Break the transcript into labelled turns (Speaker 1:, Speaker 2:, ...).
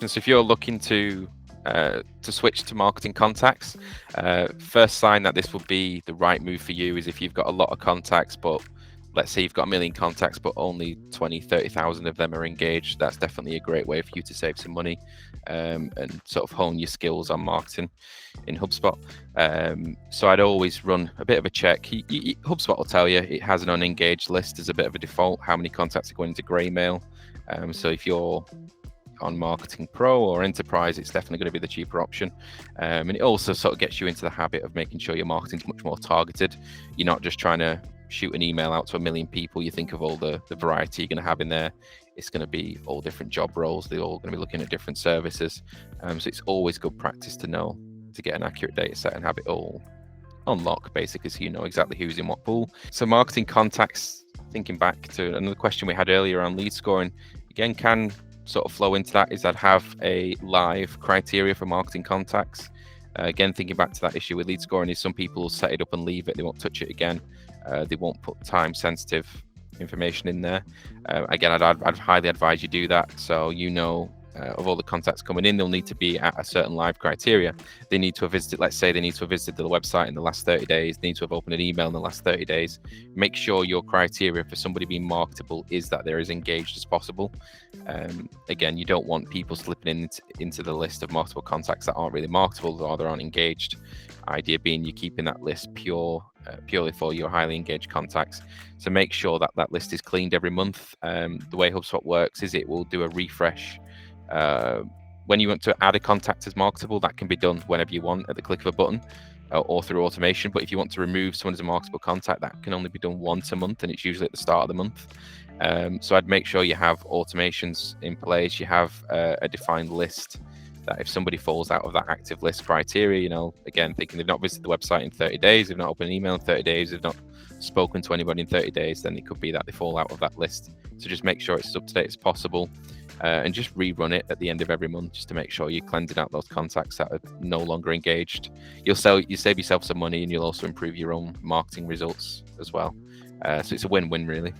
Speaker 1: question. So if you're looking to switch to marketing contacts, first sign that this will be the right move for you is if you've got a lot of contacts, but let's say you've got 1 million contacts, but only 20,000-30,000 of them are engaged. That's definitely a great way for you to save some money and sort of hone your skills on marketing in HubSpot. So I'd always run a bit of a check. HubSpot will tell you it has an unengaged list as a bit of a default, how many contacts are going into grey mail. So if you're on Marketing Pro or Enterprise, it's definitely going to be the cheaper option. And it also sort of gets you into the habit of making sure your marketing's much more targeted. You're not just trying to shoot an email out to 1 million people. You think of all the variety you're going to have in there. It's going to be all different job roles. They're all going to be looking at different services. So it's always good practice to know, to get an accurate data set and have it all on lock, basically, so you know exactly who's in what pool. So marketing contacts, thinking back to another question we had earlier on lead scoring, again, can sort of flow into that, is that have a live criteria for marketing contacts. Again, thinking back to that issue with lead scoring, is some people will set it up and leave it. They won't touch it again. They won't put time sensitive information in there. Again, I'd highly advise you do that. So of all the contacts coming in, they'll need to be at a certain live criteria. They need to have visited, let's say they need to have visited the website in the last 30 days, they need to have opened an email in the last 30 days. Make sure your criteria for somebody being marketable is that they're as engaged as possible. Again, you don't want people slipping into the list of marketable contacts that aren't really marketable or they aren't engaged. Idea being you're keeping that list purely for your highly engaged contacts. So make sure that that list is cleaned every month. The way HubSpot works is it will do a refresh. When you want to add a contact as marketable, that can be done whenever you want at the click of a button or through automation. But if you want to remove someone as a marketable contact, that can only be done once a month, and it's usually at the start of the month. So I'd make sure you have automations in place. You have a defined list that if somebody falls out of that active list criteria, again, thinking they've not visited the website in 30 days, they've not opened an email in 30 days, they've not spoken to anybody in 30 days, then it could be that they fall out of that list. So just make sure it's as up to date as possible. And just rerun it at the end of every month just to make sure you're cleansing out those contacts that are no longer engaged. You save yourself some money, and you'll also improve your own marketing results as well. So it's a win-win, really.